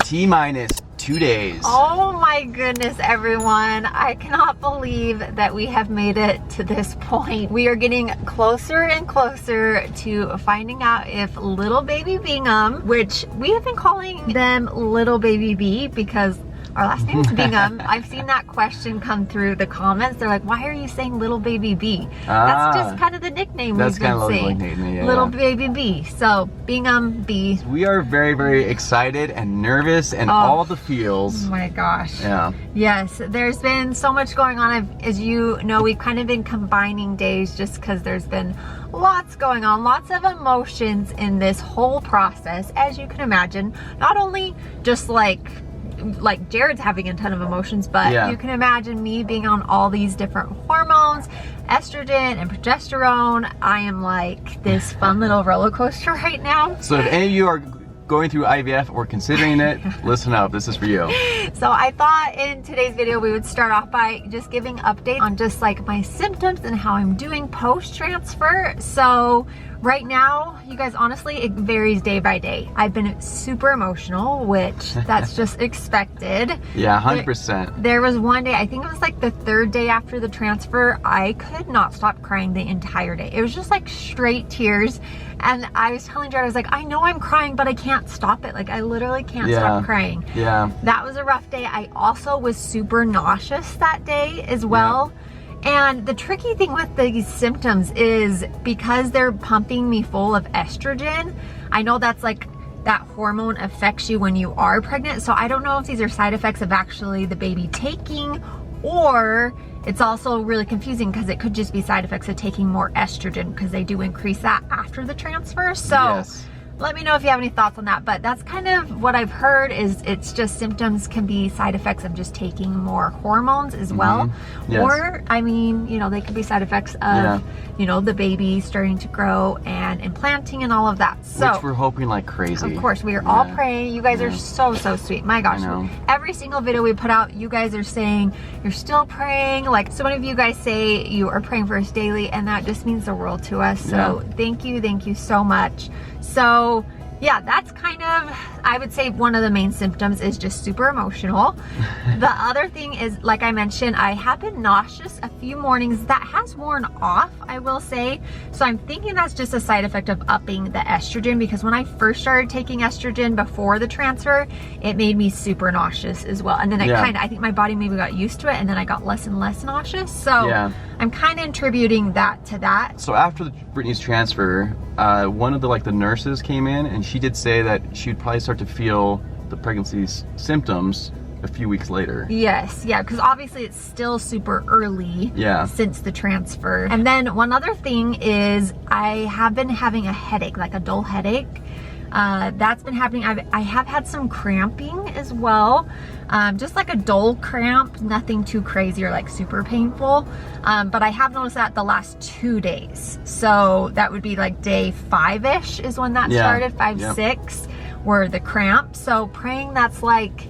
T-minus 2 days. Oh my goodness, everyone. I cannot believe that we have made it to this point. We are getting closer and closer to finding out if little baby Bingham, which we have been calling them little baby B because our last name is Bingham. I've seen that question come through the comments. They're like, why are you saying little baby B? That's just kind of the nickname we've been saying. Nickname, little baby B. So Bingham B. We are very, very excited and nervous and all the feels. Oh my gosh. Yeah. Yes, there's been so much going on. As you know, we've kind of been combining days just because there's been lots going on, lots of emotions in this whole process, as you can imagine. Not only just like Jared's having a ton of emotions, but you can imagine me being on all these different hormones, estrogen and progesterone. I am like this fun little roller coaster right now. So if any of you are going through IVF or considering it, listen up, this is for you. So I thought in today's video we would start off by just giving updates on just like my symptoms and how I'm doing post-transfer. So right now, you guys, honestly, it varies day by day. I've been super emotional, which that's just expected. Yeah, 100%. There was one day, I think it was like the third day after the transfer, I could not stop crying the entire day. It was just like straight tears. And I was telling Jared, I was like, I know I'm crying, but I can't stop it. Like, I literally can't stop crying. Yeah. That was a rough day. I also was super nauseous that day as well. And the tricky thing with these symptoms is because they're pumping me full of estrogen, I know that's like that hormone affects you when you are pregnant. So I don't know if these are side effects of actually the baby taking, or it's also really confusing because it could just be side effects of taking more estrogen because they do increase that after the transfer. So let me know if you have any thoughts on that, but that's kind of what I've heard is it's just symptoms can be side effects of just taking more hormones as well. Or, I mean, you know, they could be side effects of, you know, the baby starting to grow and implanting and all of that. So, which we're hoping like crazy. Of course, we are all praying. You guys are so sweet. My gosh. Every single video we put out, you guys are saying you're still praying. Like so many of you guys say you are praying for us daily, and that just means the world to us. So thank you so much. So yeah, that's kind of, I would say one of the main symptoms is just super emotional. The other thing is, like I mentioned, I have been nauseous a few mornings. That has worn off, I will say. So I'm thinking that's just a side effect of upping the estrogen, because when I first started taking estrogen before the transfer, it made me super nauseous as well. And then I think my body maybe got used to it, and then I got less and less nauseous. So I'm kind of attributing that to that. So after Brittany's transfer, one of the nurses came in, and she did say that she would probably start to feel the pregnancy's symptoms a few weeks later. Yes, yeah, because obviously it's still super early since the transfer. And then one other thing is I have been having a headache, like a dull headache. That's been happening. I have had some cramping as well. Just like a dull cramp, nothing too crazy or like super painful. But I have noticed that the last 2 days. So that would be like day 5-ish is when that started, 5, 6 were the cramps. So praying that's like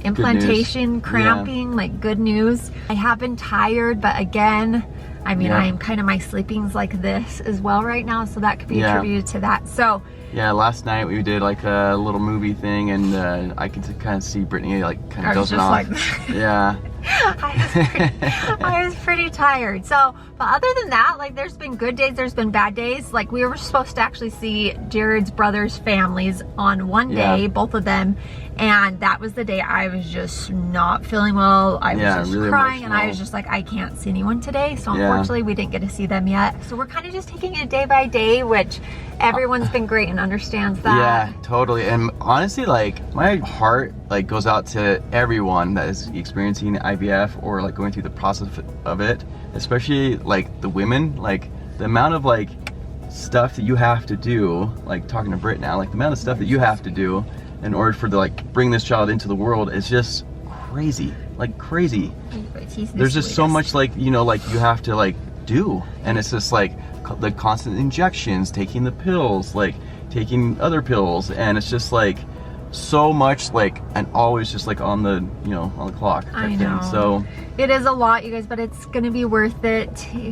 implantation, cramping, like good news. I have been tired, but again, I mean, I am kind of, my sleeping's like this as well right now. So that could be attributed to that. So yeah, last night we did like a little movie thing, and I could kind of see Brittany like kind of dozing off. Like I was pretty tired. So, but other than that, like there's been good days, there's been bad days. Like we were supposed to actually see Jared's brother's families on one day, both of them. And that was the day I was just not feeling well. I was just really crying, and I was just like, I can't see anyone today. So unfortunately we didn't get to see them yet. So we're kind of just taking it day by day, which everyone's been great and understands that. Yeah, totally. And honestly, like my heart like goes out to everyone that is experiencing IVF or like going through the process of it, especially like the women. Like the amount of like stuff that you have to do, like talking to Britt now, like the amount of stuff that you have to do in order for to like bring this child into the world is just crazy, like crazy. There's just so much like, you know, like you have to like do, and it's just like the constant injections, taking the pills, like taking other pills, and it's just like, so much like, and always just like on the, you know, on the clock. I know. So it is a lot, you guys, but it's gonna be worth it.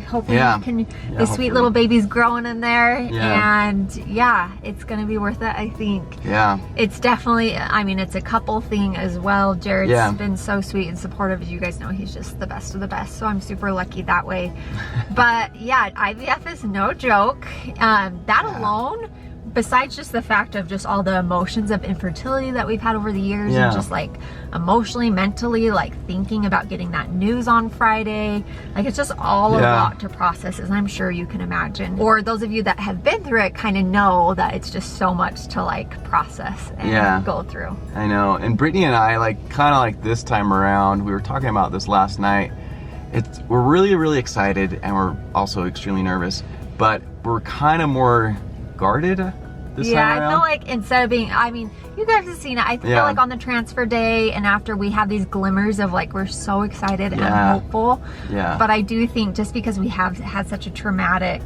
Hopefully Yeah. you can, Yeah, the hopefully. sweet little baby's growing in there. Yeah. And yeah, it's gonna be worth it, I think. Yeah. It's definitely, I mean, it's a couple thing as well. Jared's Yeah. been so sweet and supportive. As you guys know, he's just the best of the best. So I'm super lucky that way. But yeah, IVF is no joke. That alone, besides just the fact of just all the emotions of infertility that we've had over the years, Yeah. and just like emotionally, mentally, like thinking about getting that news on Friday, like it's just all a Yeah. lot to process, as I'm sure you can imagine. Or those of you that have been through it kind of know that it's just so much to like process and Yeah. go through. I know. And Brittany and I, like, kind of like this time around, we were talking about this last night. We're really, really excited, and we're also extremely nervous, but we're kind of more guarded this Yeah, time I around. feel like instead of being, I mean, you guys have seen it. I feel Yeah. like on the transfer day and after, we have these glimmers of like, we're so excited Yeah. and hopeful. Yeah. But I do think just because we have had such a traumatic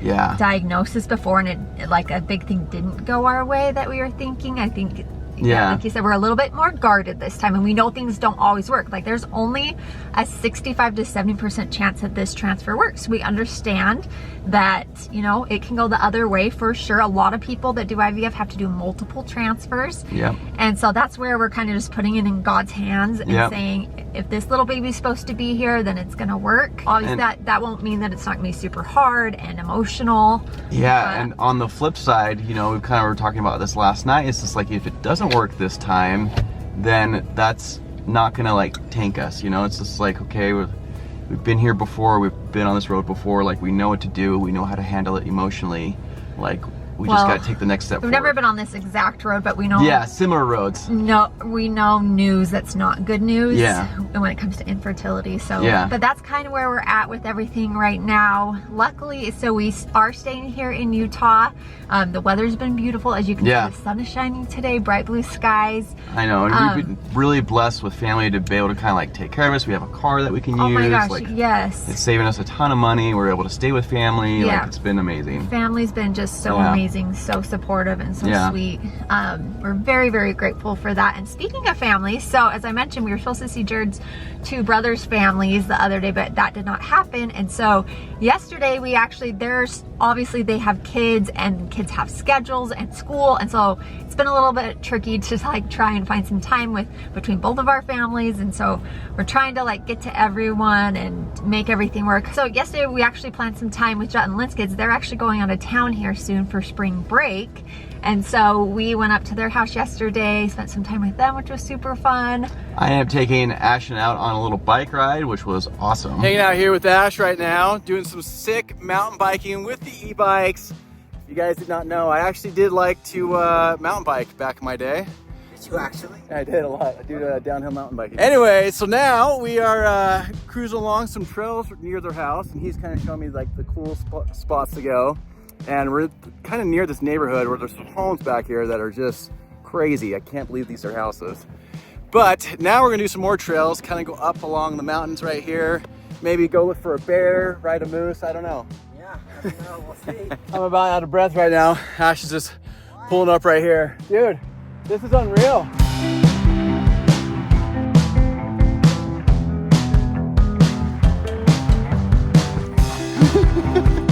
Yeah. diagnosis before, and it like a big thing didn't go our way that we were thinking, I think, Yeah. like you said, we're a little bit more guarded this time, and we know things don't always work. Like there's only a 65 to 70% chance that this transfer works. We understand that, you know, it can go the other way for sure. A lot of people that do IVF have to do multiple transfers. Yep. And so that's where we're kind of just putting it in God's hands and Yep. saying, if this little baby's supposed to be here, then it's gonna work. Obviously, And- that won't mean that it's not gonna be super hard and emotional. Yeah, But- and on the flip side, you know, we kind of were talking about this last night. It's just like, if it doesn't work this time, then that's not gonna like tank us. You know, it's just like, okay, we've been here before, we've been on this road before. Like, we know what to do, we know how to handle it emotionally. Like, we just Well, got to take the next step We've forward. never been on this exact road, but we know. Yeah, similar roads. No, we know news that's not good news. Yeah. When it comes to infertility. So, Yeah. but that's kind of where we're at with everything right now. Luckily, so we are staying here in Utah. The weather's been beautiful. As you can Yeah. see, the sun is shining today, bright blue skies. I know, and we've been really blessed with family to be able to kind of like take care of us. We have a car that we can Oh use. my gosh, Like, yes. it's saving us a ton of money. We're able to stay with family. Yeah. Like, it's been amazing. Family's been just so Yeah. amazing, so supportive and so Yeah. sweet. We're very, very grateful for that. And speaking of family, so as I mentioned, we were supposed to see Jared's two brothers' families the other day, but that did not happen. And so yesterday we actually, there's obviously they have kids, and kids have schedules and school, and so it's been a little bit tricky to like try and find some time between both of our families. And so we're trying to like get to everyone and make everything work. So yesterday we actually planned some time with Jet and Lynn's kids. They're actually going out of town here soon for spring break. And so we went up to their house yesterday, spent some time with them, which was super fun. I am taking Ashton out on a little bike ride, which was awesome. Hanging out here with Ash right now, doing some sick mountain biking with the e-bikes. If you guys did not know, I actually did like to mountain bike back in my day. Did you actually? I did a lot. I do downhill mountain biking. Anyway, so now we are cruising along some trails near their house, and he's kind of showing me like the cool spots to go. And we're kind of near this neighborhood where there's some homes back here that are just crazy. I can't believe these are houses. But now we're gonna do some more trails, kind of go up along the mountains right here. Maybe go look for a bear, ride a moose, I don't know. Yeah, I don't know. We'll see. I'm about out of breath right now. Ash is just pulling up right here. Dude, this is unreal.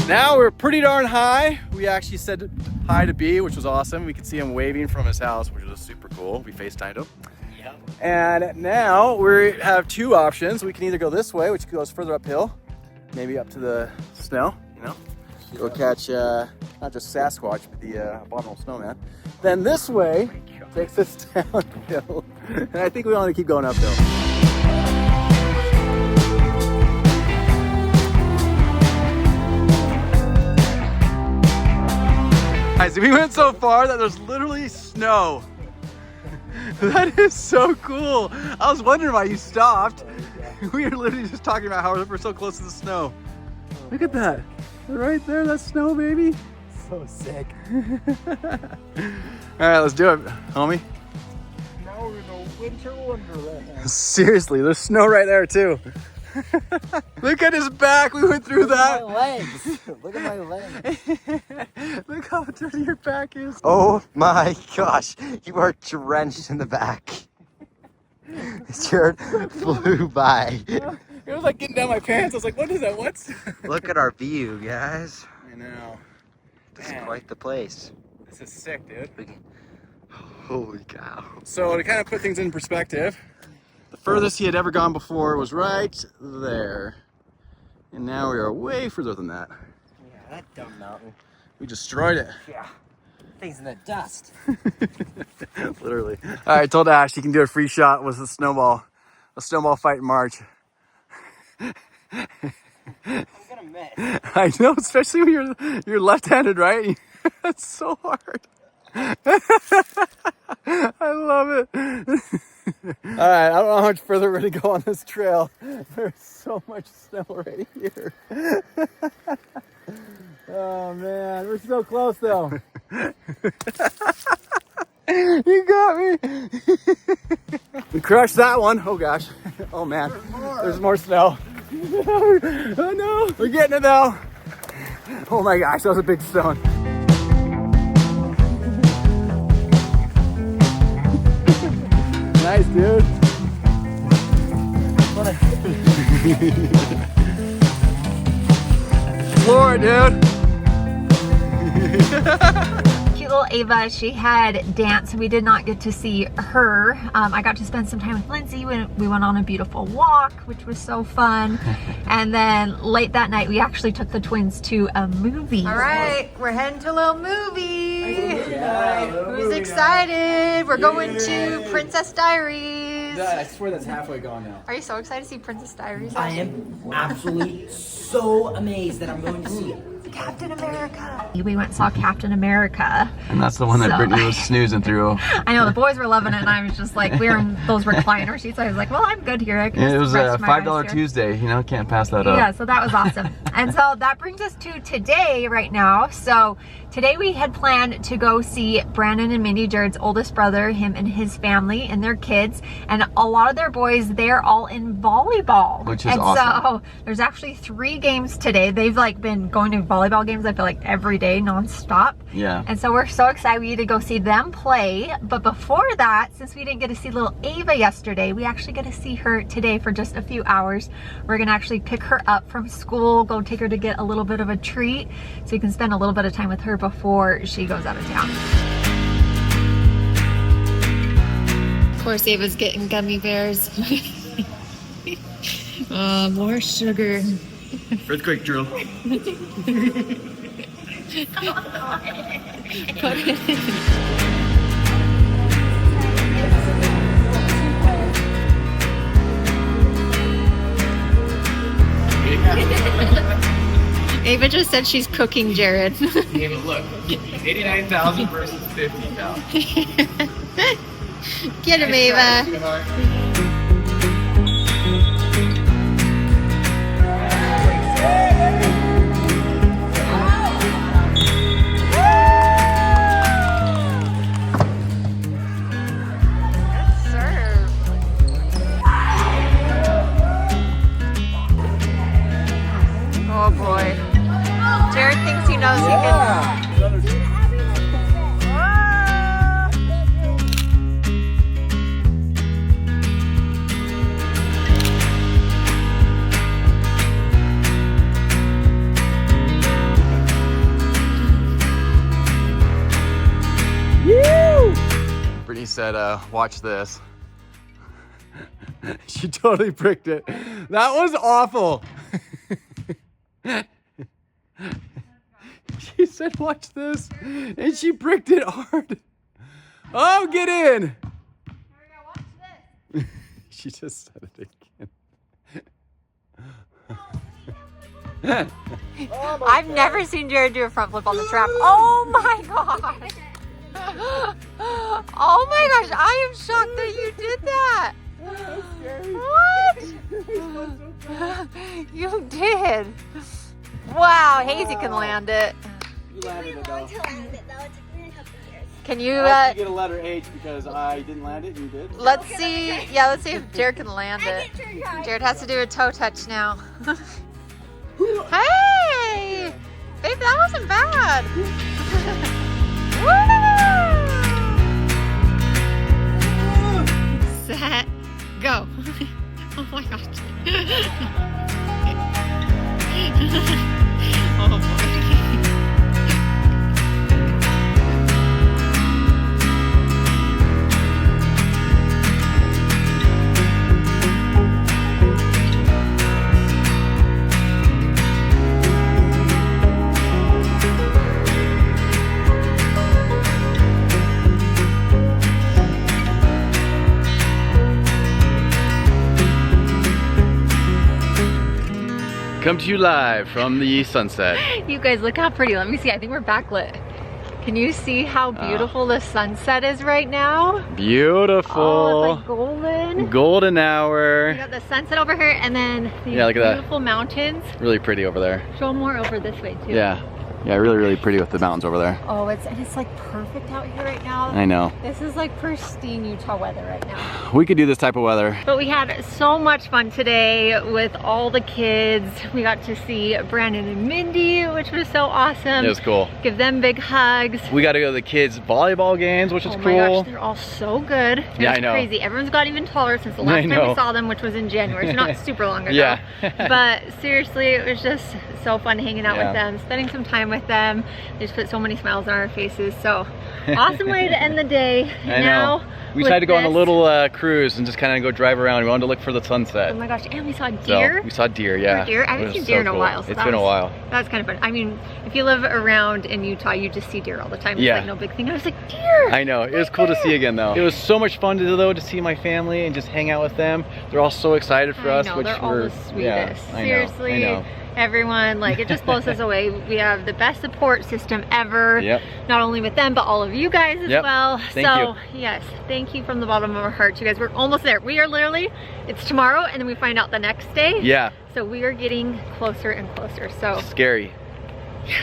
Now we're pretty darn high. We actually said hi to B, which was awesome. We could see him waving from his house, which was super cool. We FaceTimed him. Yep. And now we have two options. We can either go this way, which goes further uphill, maybe up to the snow, you know, go catch not just Sasquatch, but the abominable snowman. Then this way takes us downhill. And I think we want to keep going uphill. Guys, we went so far that there's literally snow. That is so cool. I was wondering why you stopped. We were literally just talking about how we're so close to the snow. Look at that. Right there, that's snow, baby. So sick. All right, let's do it, homie. Now we're in a winter wonderland. Seriously, there's snow right there too. Look at his back. We went through that. My legs. Look at my legs. Look how dirty your back is. Oh my gosh, you are drenched in the back. Jared flew by. It was like getting down my pants. I was like, what is that? What's? Look at our view, guys. I know. This is Man. quite the place. This is sick, dude. Holy cow. So to kind of put things in perspective, the furthest he had ever gone before was right there. And now we are way further than that. Yeah, that dumb mountain. We destroyed it. Yeah. Things in the dust. Literally. All right, I told Ash he can do a free shot with a snowball fight in March. I'm gonna miss. I know, especially when you're left-handed, right? It's so hard. I love it. All right, I don't know how much further we're gonna go on this trail. There's so much snow right here. Oh man, we're so close though. You got me. We crushed that one. Oh gosh. Oh man. There's more snow. Oh no. We're getting it though. Oh my gosh, that was a big stone. Nice, dude. Floor, dude. Cute little Ava, she had dance. We did not get to see her. I got to spend some time with Lindsay when we went on a beautiful walk, which was so fun. And then late that night, we actually took the twins to a movie. All right, we're heading to a little movie. Who's excited? We're going to Princess Diaries. I swear that's halfway gone now. Are you so excited to see Princess Diaries? I am absolutely so amazed that I'm going to see it. Captain America. We went and saw Captain America. And that's the one that So- Brittany was snoozing through. I know the boys were loving it, and I was just like, we were in those recliner seats. I was like, well, I'm good here. I can And it just was a rest my eyes $5 here. Tuesday, you know, can't pass that up. Yeah, so that was awesome. And so that brings us to today right now. So today we had planned to go see Brandon and Mindy, Jared's oldest brother, him and his family and their kids. And a lot of their boys, they're all in volleyball. Which is awesome. So there's actually 3 games today. They've like been going to volleyball games, I feel like every day nonstop. Yeah. And so we're so excited we get to go see them play. But before that, since we didn't get to see little Ava yesterday, we actually get to see her today for just a few hours. We're gonna actually pick her up from school, go take her to get a little bit of a treat so we can spend a little bit of time with her before she goes out of town. Of course, Ava's getting gummy bears. More sugar. Earthquake drill. Ava just said she's cooking Jared. Yeah, but look, 89,000 versus 50 now. Get him, Ava. Oh boy. Jared thinks he knows he can. Brittany said, watch this. She totally bricked it. That was awful. She said, watch this. And she bricked it hard. Oh, get in. She just said it again. I've never seen Jared do a front flip on the trap. Oh my gosh. Oh my gosh, I am shocked that you did that. What? You did. Wow, Hazy can land it. We were going to land it though. It took me a couple years. Can you, I get a letter H because I didn't land it and you did. let's see, yeah, let's see if Jared can land it. Jared has to do a toe touch now. Hey! Babe, that wasn't bad. Woo! Set, go. Oh my gosh. Oh boy. Come to you live from the sunset. You guys, look how pretty. Let me see. I think we're backlit. Can you see how beautiful the sunset is right now? Beautiful. Oh, it's like golden. Golden hour. We got the sunset over here and then these look at that. beautiful mountains. Really pretty over there. Show more over this way too. Yeah. Yeah, really, really pretty with the mountains over there. Oh, it's like perfect out here right now. I know. This is like pristine Utah weather right now. We could do this type of weather. But we had so much fun today with all the kids. We got to see Brandon and Mindy, which was so awesome. It was cool. Give them big hugs. We got to go to the kids' volleyball games, which is Oh cool. my gosh, they're all so good. Yeah, It's I know. crazy. Everyone's got even taller since the last time we saw them, which was in January. So not super long ago. Yeah. But seriously, it was just so fun hanging out Yeah. with them, spending some time with them. They just put so many smiles on our faces. So awesome way to end the day. I know. We decided to go on a little cruise and just kind of go drive around. We wanted to look for the sunset. Oh my gosh, and we saw deer. So we saw deer, yeah. Deer? I haven't seen deer in a while. So It's been a while. That's kind of fun. I mean, if you live around in Utah, you just see deer all the time. It's Yeah. like no big thing. I was like, deer! I know. It was cool to see again, though. It was so much fun to see my family and just hang out with them. They're all so excited for us, I know, which they're all the sweetest. Yeah, Seriously. I know. Everyone, like, it just blows us away. We have the best support system ever. Yep. Not only with them, but all of you guys as Yep. well. Thank so, you. yes, thank you from the bottom of our hearts, you guys. We're almost there. We are literally, it's tomorrow, and then we find out the next day. Yeah. So we are getting closer and closer. So Scary.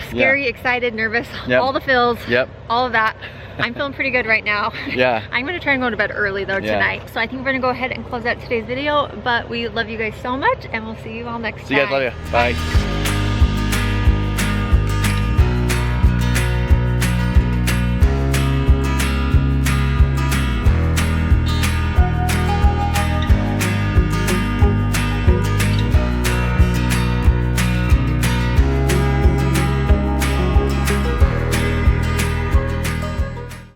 scary, excited, nervous, Yep. all the feels, Yep. all of that. I'm feeling pretty good right now. Yeah. I'm gonna try and go to bed early though Yeah. tonight. So I think we're gonna go ahead and close out today's video, but we love you guys so much and we'll see you all next time. See you guys later. Bye.